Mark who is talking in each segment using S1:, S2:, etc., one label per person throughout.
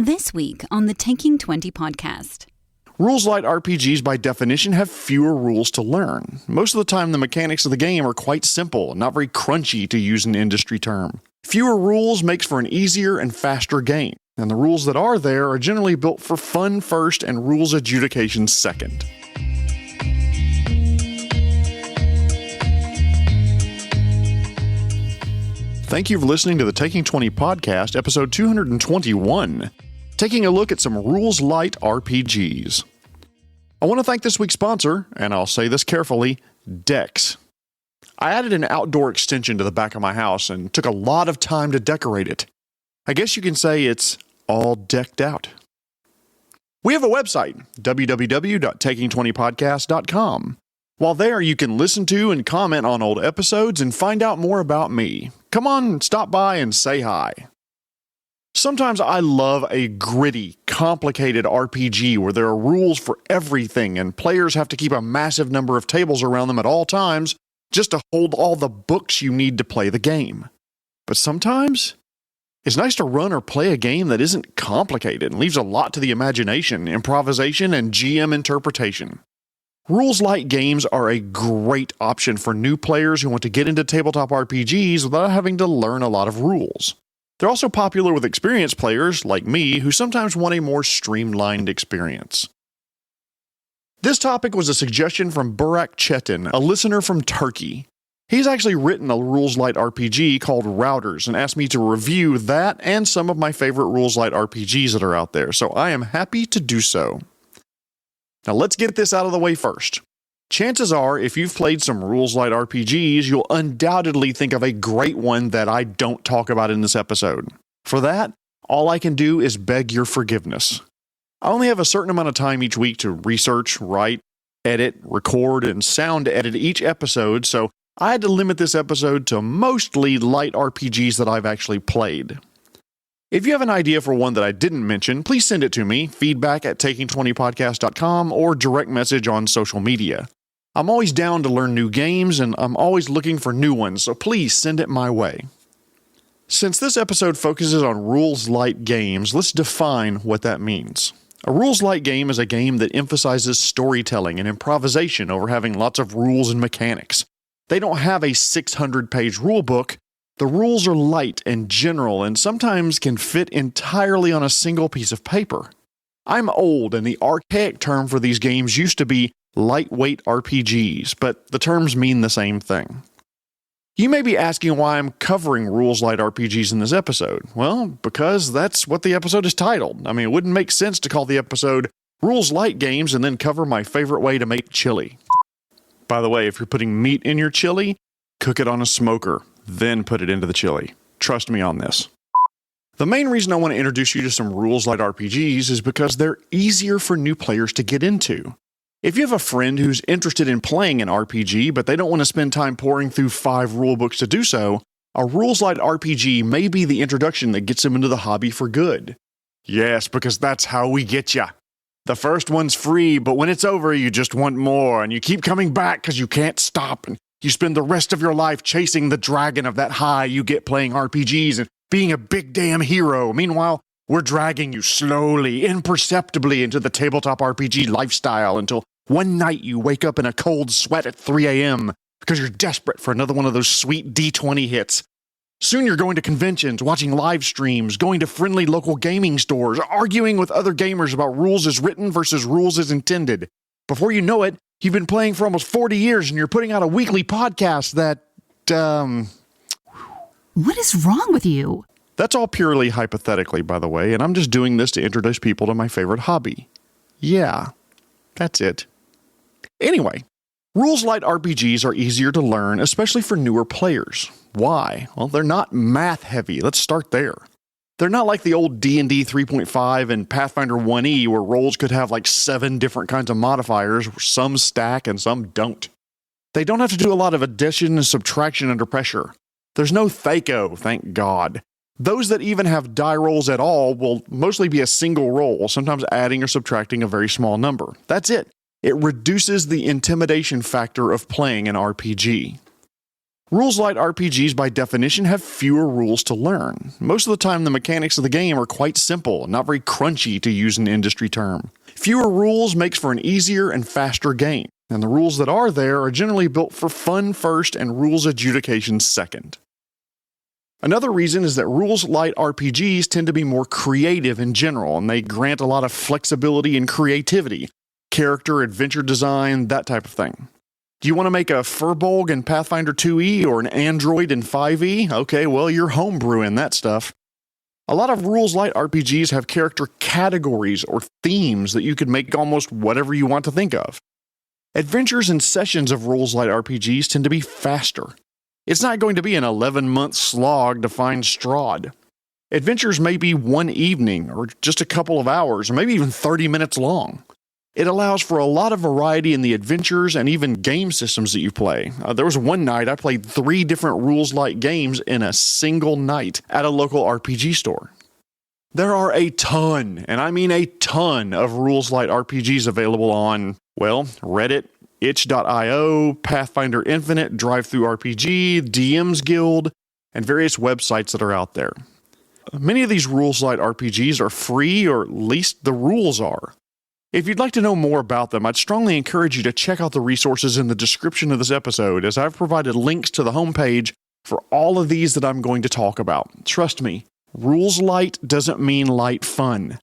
S1: This week on the Taking 20 podcast.
S2: Rules light RPGs by definition have fewer rules to learn. Most of the time the mechanics of the game are quite simple and not very crunchy, to use an industry term. Fewer rules makes for an easier and faster game, and the rules that are there are generally built for fun first and rules adjudication second. Thank you for listening to the Taking 20 podcast, episode 221, taking a look at some rules light RPGs. I want to thank this week's sponsor, and I'll say this carefully, Dex. I added an outdoor extension to the back of my house and took a lot of time to decorate it. I guess you can say it's all decked out. We have a website, www.taking20podcast.com. While there, you can listen to and comment on old episodes and find out more about me. Come on, stop by and say hi. Sometimes I love a gritty, complicated RPG where there are rules for everything and players have to keep a massive number of tables around them at all times just to hold all the books you need to play the game. But sometimes, it's nice to run or play a game that isn't complicated and leaves a lot to the imagination, improvisation, and GM interpretation. Rules light games are a great option for new players who want to get into tabletop RPGs without having to learn a lot of rules. They're also popular with experienced players, like me, who sometimes want a more streamlined experience. This topic was a suggestion from Burak Çetin, a listener from Turkey. He's actually written a rules light RPG called Routers and asked me to review that and some of my favorite rules light RPGs that are out there, so I am happy to do so. Now let's get this out of the way first. Chances are, if you've played some rules light RPGs, you'll undoubtedly think of a great one that I don't talk about in this episode. For that, all I can do is beg your forgiveness. I only have a certain amount of time each week to research, write, edit, record, and sound edit each episode, so I had to limit this episode to mostly light RPGs that I've actually played. If you have an idea for one that I didn't mention, please send it to me, feedback@taking20podcast.com, or direct message on social media. I'm always down to learn new games, and I'm always looking for new ones, so please send it my way. Since this episode focuses on rules light games, let's define what that means. A rules light game is a game that emphasizes storytelling and improvisation over having lots of rules and mechanics. They don't have a 600-page rulebook. The rules are light and general and sometimes can fit entirely on a single piece of paper. I'm old, and the archaic term for these games used to be lightweight RPGs, but the terms mean the same thing. You may be asking why I'm covering rules light RPGs in this episode. Well, because that's what the episode is titled. I mean, it wouldn't make sense to call the episode Rules Light Games and then cover my favorite way to make chili. By the way, if you're putting meat in your chili, cook it on a smoker, then put it into the chili. Trust me on this. The main reason I want to introduce you to some rules light RPGs is because they're easier for new players to get into. If you have a friend who's interested in playing an RPG, but they don't want to spend time pouring through 5 rulebooks to do so, a rules light RPG may be the introduction that gets them into the hobby for good. Yes, because that's how we get ya. The first one's free, but when it's over, you just want more, and you keep coming back because you can't stop, and you spend the rest of your life chasing the dragon of that high you get playing RPGs and being a big damn hero. Meanwhile, we're dragging you slowly, imperceptibly into the tabletop RPG lifestyle until one night you wake up in a cold sweat at 3 a.m. because you're desperate for another one of those sweet D20 hits. Soon you're going to conventions, watching live streams, going to friendly local gaming stores, arguing with other gamers about rules as written versus rules as intended. Before you know it, you've been playing for almost 40 years and you're putting out a weekly podcast that,
S1: What is wrong with you?
S2: That's all purely hypothetically, by the way, and I'm just doing this to introduce people to my favorite hobby. Yeah, that's it. Anyway, rules light RPGs are easier to learn, especially for newer players. Why? Well, they're not math heavy. Let's start there. They're not like the old D&D 3.5 and Pathfinder 1E where rolls could have like 7 different kinds of modifiers, some stack and some don't. They don't have to do a lot of addition and subtraction under pressure. There's no THAC0, thank God. Those that even have die rolls at all will mostly be a single roll, sometimes adding or subtracting a very small number. That's it. It reduces the intimidation factor of playing an RPG. Rules light RPGs by definition have fewer rules to learn. Most of the time, the mechanics of the game are quite simple, not very crunchy to use an industry term. Fewer rules makes for an easier and faster game, and the rules that are there are generally built for fun first and rules adjudication second. Another reason is that rules light RPGs tend to be more creative in general, and they grant a lot of flexibility and creativity, character, adventure design, that type of thing. Do you want to make a Furbolg in Pathfinder 2e or an android in 5e? Okay, well, you're homebrewing that stuff. A lot of rules light RPGs have character categories or themes that you could make almost whatever you want to think of. Adventures and sessions of rules light RPGs tend to be faster. It's not going to be an 11-month slog to find Strahd. Adventures may be one evening or just a couple of hours or maybe even 30 minutes long. It allows for a lot of variety in the adventures and even game systems that you play. There was one night I played 3 different rules light games in a single night at a local RPG store. There are a ton, and I mean a ton, of rules light RPGs available on, well, Reddit, itch.io, Pathfinder Infinite, DriveThruRPG, DM's Guild, and various websites that are out there. Many of these rules light RPGs are free, or at least the rules are. If you'd like to know more about them, I'd strongly encourage you to check out the resources in the description of this episode, as I've provided links to the homepage for all of these that I'm going to talk about. Trust me, rules light doesn't mean light fun.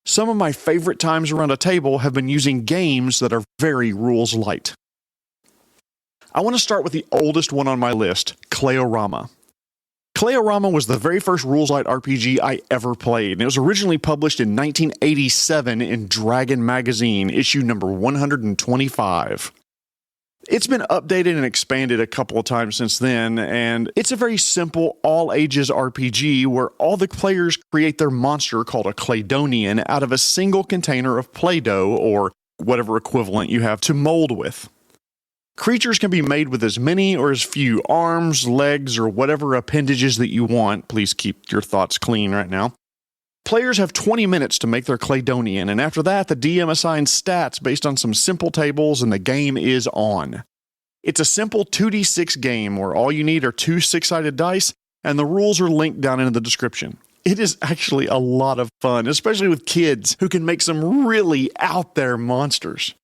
S2: Some of my favorite times around a table have been using games that are very rules light. I want to start with the oldest one on my list, Kleorama. Kleorama was the very first rules light RPG I ever played, and it was originally published in 1987 in Dragon Magazine, issue number 125. It's been updated and expanded a couple of times since then, and it's a very simple, all-ages RPG where all the players create their monster called a Claydonian out of a single container of Play-Doh, or whatever equivalent you have to mold with. Creatures can be made with as many or as few arms, legs, or whatever appendages that you want. Please keep your thoughts clean right now. Players have 20 minutes to make their Claydonian, and after that, the DM assigns stats based on some simple tables, and the game is on. It's a simple 2d6 game where all you need are 2 6-sided dice, and the rules are linked down in the description. It is actually a lot of fun, especially with kids who can make some really out there monsters.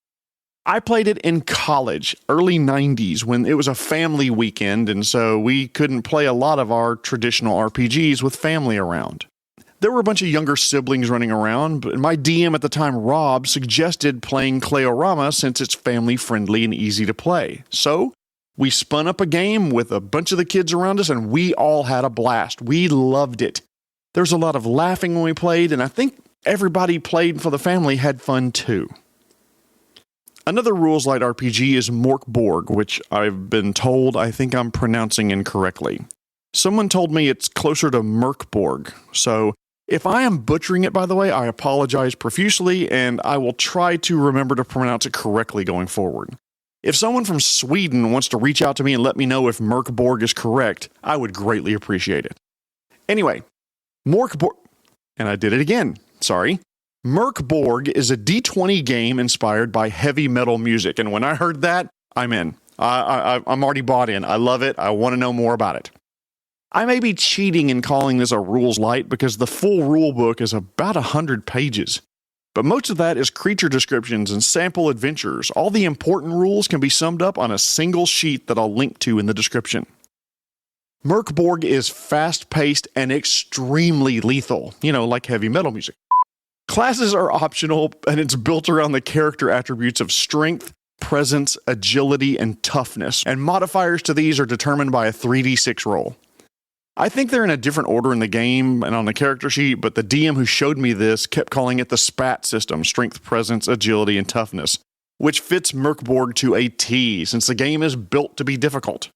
S2: I played it in college, early 90s, when it was a family weekend, and so we couldn't play a lot of our traditional RPGs with family around. There were a bunch of younger siblings running around, but my DM at the time, Rob, suggested playing Kleorama since it's family-friendly and easy to play. So, we spun up a game with a bunch of the kids around us, and we all had a blast. We loved it. There was a lot of laughing when we played, and I think everybody played for the family had fun too. Another rules light RPG is Mörk Borg, which I've been told I think I'm pronouncing incorrectly. Someone told me it's closer to Mörkborg, so if I am butchering it, by the way, I apologize profusely, and I will try to remember to pronounce it correctly going forward. If someone from Sweden wants to reach out to me and let me know if Mörk Borg is correct, I would greatly appreciate it. Anyway, Mörk Borg, and I did it again, sorry. Mörk Borg is a D20 game inspired by heavy metal music, and when I heard that, I'm in. I'm already bought in. I love it. I want to know more about it. I may be cheating in calling this a rules light because the full rule book is about 100 pages. But most of that is creature descriptions and sample adventures. All the important rules can be summed up on a single sheet that I'll link to in the description. Mörk Borg is fast-paced and extremely lethal, like heavy metal music. Classes are optional, and it's built around the character attributes of strength, presence, agility, and toughness, and modifiers to these are determined by a 3d6 roll. I think they're in a different order in the game and on the character sheet, but the DM who showed me this kept calling it the SPAT system, strength, presence, agility, and toughness, which fits Mörk Borg to a T, since the game is built to be difficult.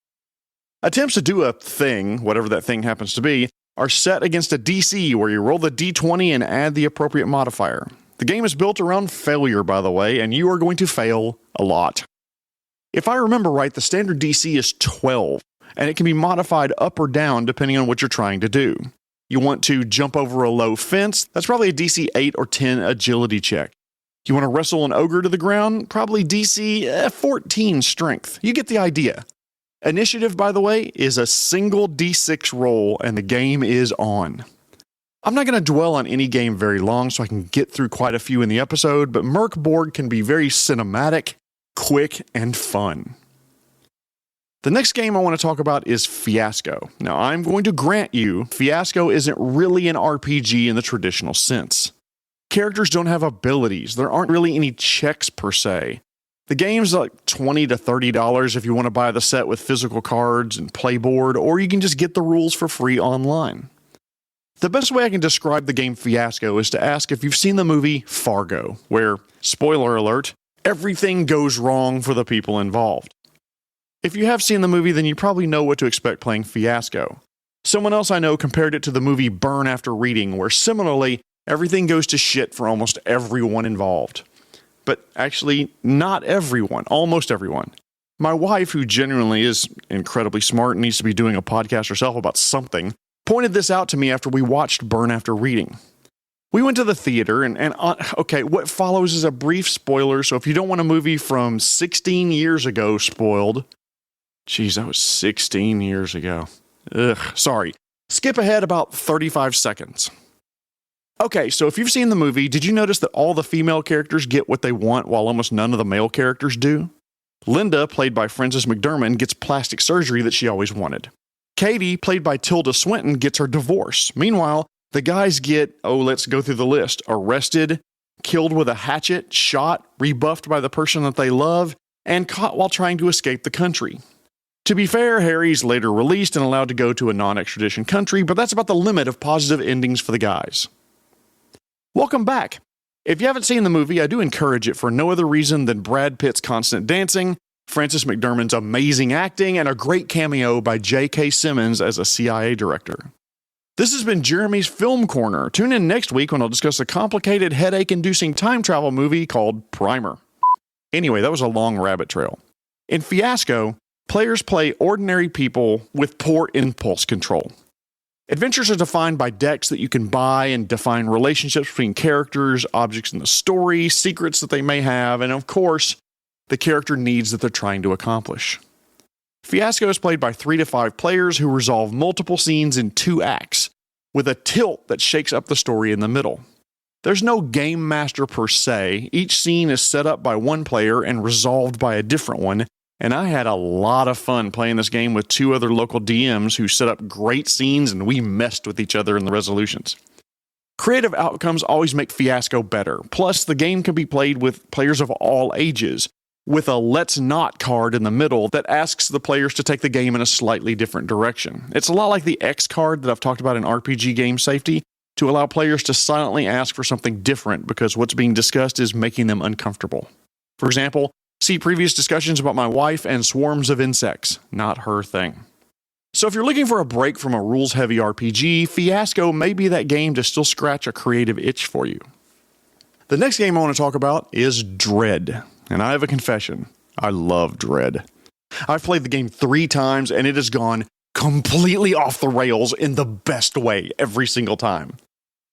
S2: Attempts to do a thing, whatever that thing happens to be, are set against a DC where you roll the D20 and add the appropriate modifier. The game is built around failure, by the way, and you are going to fail a lot. If I remember right, the standard DC is 12, and it can be modified up or down depending on what you're trying to do. You want to jump over a low fence? That's probably a DC 8 or 10 agility check. You want to wrestle an ogre to the ground? Probably DC 14 strength. You get the idea. Initiative, by the way, is a single D6 roll and the game is on. I'm not going to dwell on any game very long so I can get through quite a few in the episode, but Merc Borg can be very cinematic, quick, and fun. The next game I want to talk about is Fiasco. Now, I'm going to grant you, Fiasco isn't really an RPG in the traditional sense. Characters don't have abilities. There aren't really any checks per se. The game's like $20 to $30 if you want to buy the set with physical cards and playboard, or you can just get the rules for free online. The best way I can describe the game Fiasco is to ask if you've seen the movie Fargo, where, spoiler alert, everything goes wrong for the people involved. If you have seen the movie, then you probably know what to expect playing Fiasco. Someone else I know compared it to the movie Burn After Reading, where similarly, everything goes to shit for almost everyone involved. But actually, not everyone, almost everyone. My wife, who genuinely is incredibly smart and needs to be doing a podcast herself about something, pointed this out to me after we watched Burn After Reading. We went to the theater, and what follows is a brief spoiler, so if you don't want a movie from 16 years ago spoiled, geez, that was 16 years ago. Sorry. Skip ahead about 35 seconds. Okay, so if you've seen the movie, did you notice that all the female characters get what they want while almost none of the male characters do? Linda, played by Frances McDormand, gets plastic surgery that she always wanted. Katie, played by Tilda Swinton, gets her divorce. Meanwhile, the guys get, let's go through the list, arrested, killed with a hatchet, shot, rebuffed by the person that they love, and caught while trying to escape the country. To be fair, Harry's later released and allowed to go to a non-extradition country, but that's about the limit of positive endings for the guys. Welcome back. If you haven't seen the movie, I do encourage it for no other reason than Brad Pitt's constant dancing, Frances McDormand's amazing acting, and a great cameo by J.K. Simmons as a CIA director. This has been Jeremy's Film Corner. Tune in next week when I'll discuss a complicated, headache-inducing time travel movie called Primer. Anyway, that was a long rabbit trail. In Fiasco, players play ordinary people with poor impulse control. Adventures are defined by decks that you can buy and define relationships between characters, objects in the story, secrets that they may have, and of course, the character needs that they're trying to accomplish. Fiasco is played by 3 to 5 players who resolve multiple scenes in 2 acts, with a tilt that shakes up the story in the middle. There's no game master per se. Each scene is set up by one player and resolved by a different one, and I had a lot of fun playing this game with 2 other local DMs who set up great scenes and we messed with each other in the resolutions. Creative outcomes always make Fiasco better. Plus, the game can be played with players of all ages, with a let's not card in the middle that asks the players to take the game in a slightly different direction. It's a lot like the X card that I've talked about in RPG game safety, to allow players to silently ask for something different because what's being discussed is making them uncomfortable. For example, see previous discussions about my wife and swarms of insects. Not her thing. So if you're looking for a break from a rules-heavy RPG, Fiasco may be that game to still scratch a creative itch for you. The next game I want to talk about is Dread. And I have a confession. I love Dread. I've played the game 3 times and it has gone completely off the rails in the best way every single time.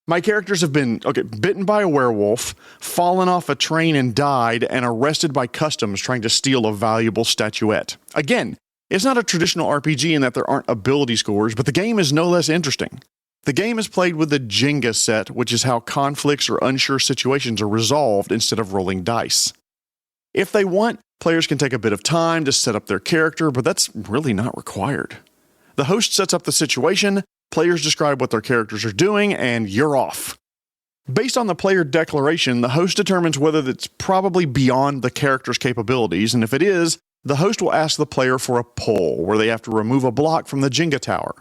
S2: My characters have been, bitten by a werewolf, fallen off a train and died, and arrested by customs trying to steal a valuable statuette. Again, it's not a traditional RPG in that there aren't ability scores, but the game is no less interesting. The game is played with the Jenga set, which is how conflicts or unsure situations are resolved instead of rolling dice. If they want, players can take a bit of time to set up their character, but that's really not required. The host sets up the situation, players describe what their characters are doing, and you're off. Based on the player declaration, the host determines whether it's probably beyond the character's capabilities, and if it is, the host will ask the player for a pull, where they have to remove a block from the Jenga tower.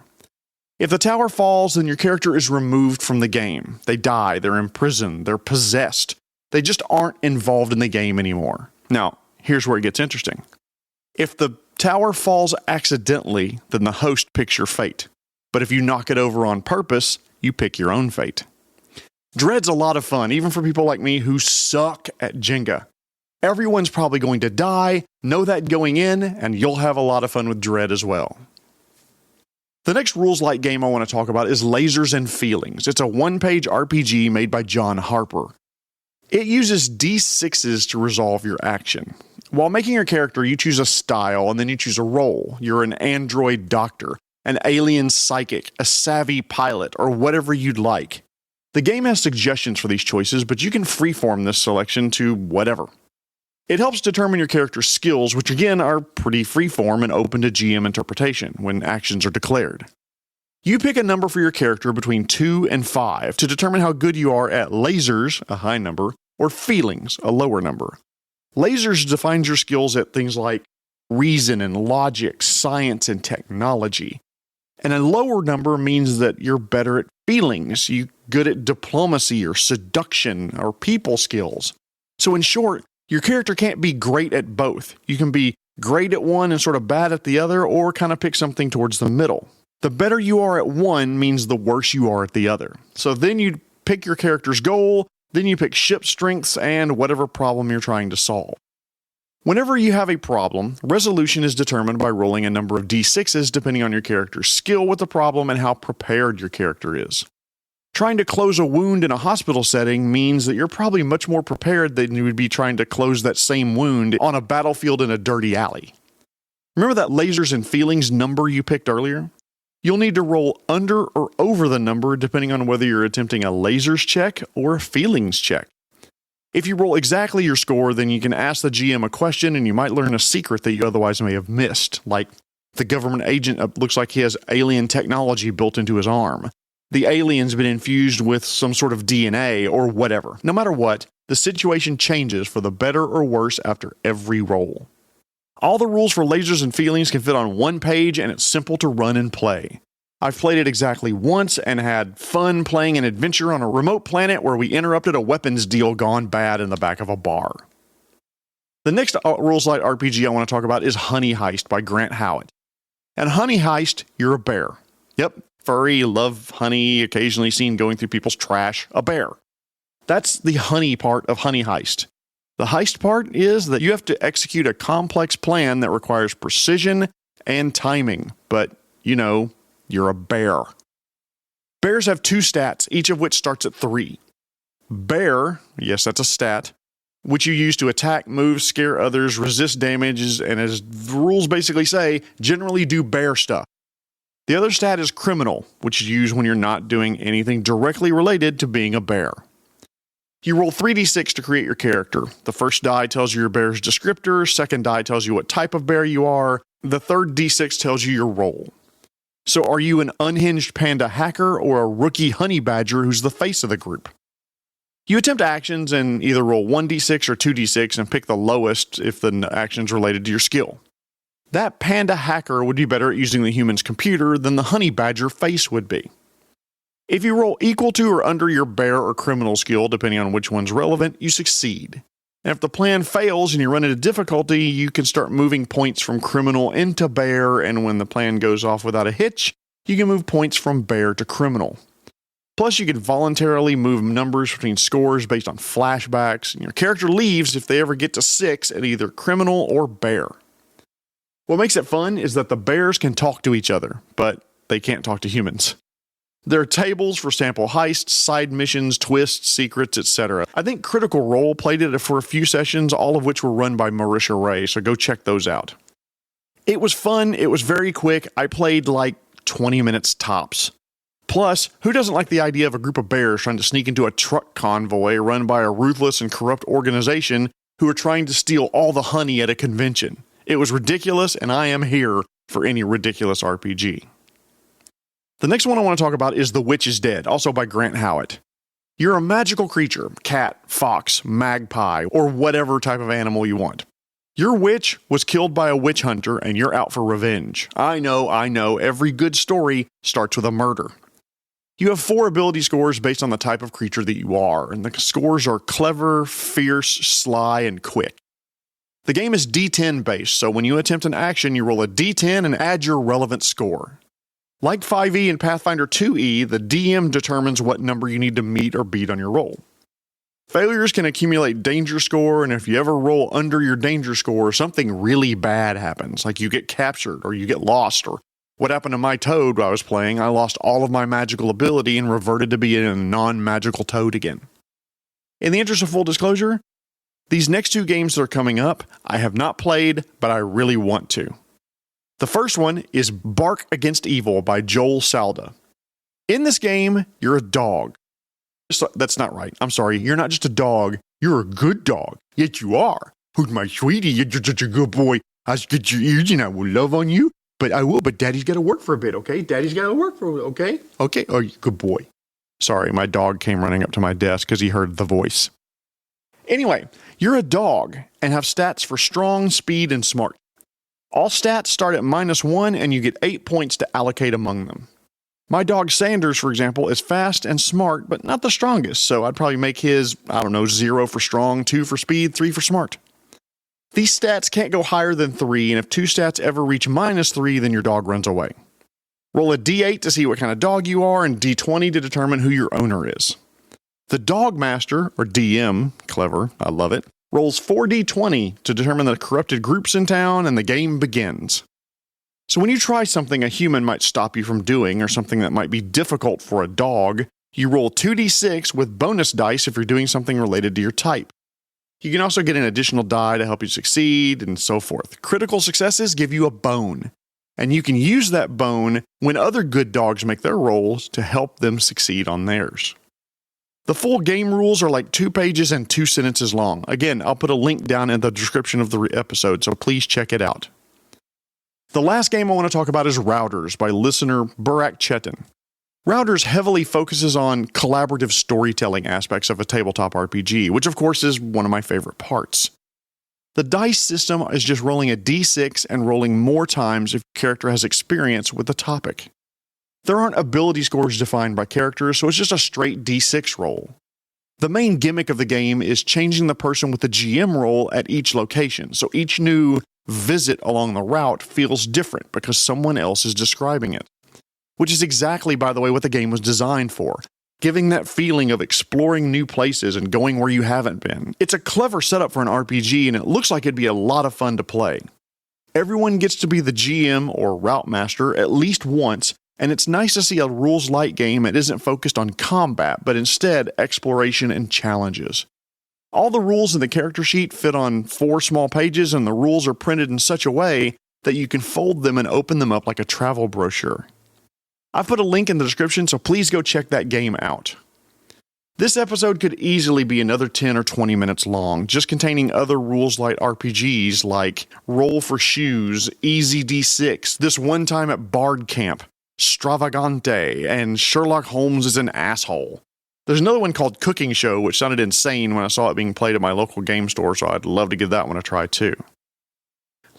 S2: If the tower falls, then your character is removed from the game. They die, they're imprisoned, they're possessed. They just aren't involved in the game anymore. Now, here's where it gets interesting. If the tower falls accidentally, then the host picks your fate. But if you knock it over on purpose, you pick your own fate. Dread's a lot of fun, even for people like me who suck at Jenga. Everyone's probably going to die, know that going in, and you'll have a lot of fun with Dread as well. The next rules-light game I want to talk about is Lasers and Feelings. It's a 1-page RPG made by John Harper. It uses D6s to resolve your action. While making your character, you choose a style and then you choose a role. You're an android doctor, an alien psychic, a savvy pilot, or whatever you'd like. The game has suggestions for these choices, but you can freeform this selection to whatever. It helps determine your character's skills, which again are pretty freeform and open to GM interpretation when actions are declared. You pick a number for your character between 2 and 5 to determine how good you are at lasers, a high number, or feelings, a lower number. Lasers defines your skills at things like reason and logic, science and technology. And a lower number means that you're better at feelings, you're good at diplomacy or seduction or people skills. So in short, your character can't be great at both. You can be great at one and sort of bad at the other, or kind of pick something towards the middle. The better you are at one means the worse you are at the other. So then you pick your character's goal, then you pick ship strengths and whatever problem you're trying to solve. Whenever you have a problem, resolution is determined by rolling a number of d6s depending on your character's skill with the problem and how prepared your character is. Trying to close a wound in a hospital setting means that you're probably much more prepared than you would be trying to close that same wound on a battlefield in a dirty alley. Remember that lasers and feelings number you picked earlier? You'll need to roll under or over the number depending on whether you're attempting a lasers check or a feelings check. If you roll exactly your score, then you can ask the GM a question and you might learn a secret that you otherwise may have missed, like the government agent looks like he has alien technology built into his arm. The alien's been infused with some sort of DNA or whatever. No matter what, the situation changes for the better or worse after every roll. All the rules for lasers and feelings can fit on one page and it's simple to run and play. I've played it exactly once and had fun playing an adventure on a remote planet where we interrupted a weapons deal gone bad in the back of a bar. The next Rules Light RPG I want to talk about is Honey Heist by Grant Howitt. And Honey Heist, you're a bear. Yep, furry, love honey, occasionally seen going through people's trash, a bear. That's the honey part of Honey Heist. The heist part is that you have to execute a complex plan that requires precision and timing, but, you're a bear. Bears have 2 stats, each of which starts at 3. Bear, yes, that's a stat, which you use to attack, move, scare others, resist damages, and as the rules basically say, generally do bear stuff. The other stat is criminal, which is used when you're not doing anything directly related to being a bear. You roll 3d6 to create your character. The first die tells you your bear's descriptor, second die tells you what type of bear you are, the third d6 tells you your role. So are you an unhinged panda hacker or a rookie honey badger who's the face of the group? You attempt actions and either roll 1d6 or 2d6 and pick the lowest if the action's related to your skill. That panda hacker would be better at using the human's computer than the honey badger face would be. If you roll equal to or under your bear or criminal skill, depending on which one's relevant, you succeed. And if the plan fails and you run into difficulty, you can start moving points from criminal into bear, and when the plan goes off without a hitch, you can move points from bear to criminal. Plus, you can voluntarily move numbers between scores based on flashbacks, and your character leaves if they ever get to 6 at either criminal or bear. What makes it fun is that the bears can talk to each other, but they can't talk to humans. There are tables for sample heists, side missions, twists, secrets, etc. I think Critical Role played it for a few sessions, all of which were run by Marisha Ray, so go check those out. It was fun, it was very quick, I played like 20 minutes tops. Plus, who doesn't like the idea of a group of bears trying to sneak into a truck convoy run by a ruthless and corrupt organization who are trying to steal all the honey at a convention? It was ridiculous, and I am here for any ridiculous RPG. The next one I want to talk about is The Witch is Dead, also by Grant Howitt. You're a magical creature, cat, fox, magpie, or whatever type of animal you want. Your witch was killed by a witch hunter and you're out for revenge. I know, every good story starts with a murder. You have 4 ability scores based on the type of creature that you are, and the scores are clever, fierce, sly, and quick. The game is D10 based, so when you attempt an action, you roll a D10 and add your relevant score. Like 5e and Pathfinder 2e, the DM determines what number you need to meet or beat on your roll. Failures can accumulate danger score, and if you ever roll under your danger score, something really bad happens, like you get captured or you get lost, or what happened to my toad while I was playing, I lost all of my magical ability and reverted to being a non-magical toad again. In the interest of full disclosure, these next two games that are coming up, I have not played, but I really want to. The first one is Bark Against Evil by Joel Salda. In this game, you're a dog. That's not right. I'm sorry. You're not just a dog. You're a good dog. Yet you are. Who's my sweetie? You're such a good boy. I'll get your ears and I will love on you. But I will. But Daddy's got to work for a bit, okay? Daddy's got to work for a bit, okay? Okay. Oh, you good boy. Sorry, my dog came running up to my desk because he heard the voice. Anyway, you're a dog and have stats for strong, speed, and smart. All stats start at -1 and you get 8 points to allocate among them. My dog Sanders, for example, is fast and smart, but not the strongest, so I'd probably make his, 0 for strong, 2 for speed, 3 for smart. These stats can't go higher than 3, and if 2 stats ever reach -3, then your dog runs away. Roll a d8 to see what kind of dog you are, and d20 to determine who your owner is. The Dog Master, or DM, clever, I love it, rolls 4d20 to determine the corrupted groups in town, and the game begins. So when you try something a human might stop you from doing, or something that might be difficult for a dog, you roll 2d6 with bonus dice if you're doing something related to your type. You can also get an additional die to help you succeed, and so forth. Critical successes give you a bone, and you can use that bone when other good dogs make their rolls to help them succeed on theirs. The full game rules are like 2 pages and 2 sentences long. Again, I'll put a link down in the description of the episode, so please check it out. The last game I want to talk about is Routers by listener Burak Chetin. Routers heavily focuses on collaborative storytelling aspects of a tabletop RPG, which of course is one of my favorite parts. The dice system is just rolling a d6 and rolling more times if your character has experience with the topic. There aren't ability scores defined by characters, so it's just a straight d6 roll. The main gimmick of the game is changing the person with the GM role at each location, so each new visit along the route feels different because someone else is describing it. Which is exactly, by the way, what the game was designed for, giving that feeling of exploring new places and going where you haven't been. It's a clever setup for an RPG, and it looks like it'd be a lot of fun to play. Everyone gets to be the GM or route master at least once, and it's nice to see a rules-light game that isn't focused on combat, but instead exploration and challenges. All the rules in the character sheet fit on 4 small pages, and the rules are printed in such a way that you can fold them and open them up like a travel brochure. I've put a link in the description, so please go check that game out. This episode could easily be another 10 or 20 minutes long, just containing other rules-light RPGs like Roll for Shoes, Easy D6, This One Time at Bard Camp, Stravagante, and Sherlock Holmes is an Asshole. There's another one called Cooking Show, which sounded insane when I saw it being played at my local game store, so I'd love to give that one a try too.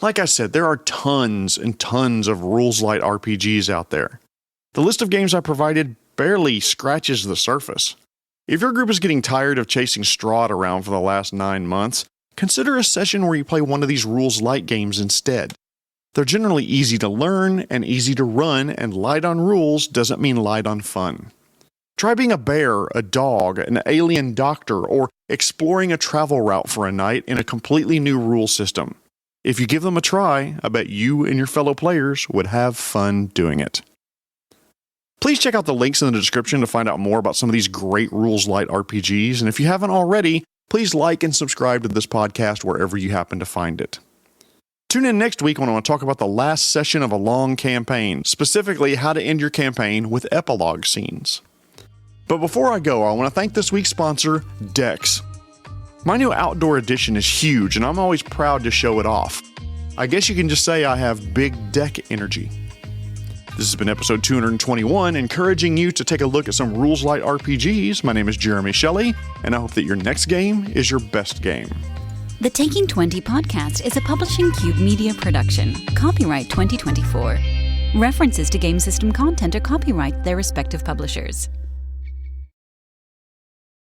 S2: Like I said, there are tons and tons of rules-light RPGs out there. The list of games I provided barely scratches the surface. If your group is getting tired of chasing Strahd around for the last 9 months, consider a session where you play one of these rules-light games instead. They're generally easy to learn and easy to run, and light on rules doesn't mean light on fun. Try being a bear, a dog, an alien doctor, or exploring a travel route for a night in a completely new rule system. If you give them a try, I bet you and your fellow players would have fun doing it. Please check out the links in the description to find out more about some of these great rules-light RPGs, and if you haven't already, please like and subscribe to this podcast wherever you happen to find it. Tune in next week when I want to talk about the last session of a long campaign, specifically how to end your campaign with epilogue scenes. But before I go, I want to thank this week's sponsor, Dex. My new outdoor edition is huge, and I'm always proud to show it off. I guess you can just say I have big deck energy. This has been episode 221, encouraging you to take a look at some rules-light RPGs. My name is Jeremy Shelley, and I hope that your next game is your best game.
S1: The Taking 20 podcast is a Publishing Cube media production. Copyright 2024. References to game system content are copyright their respective publishers.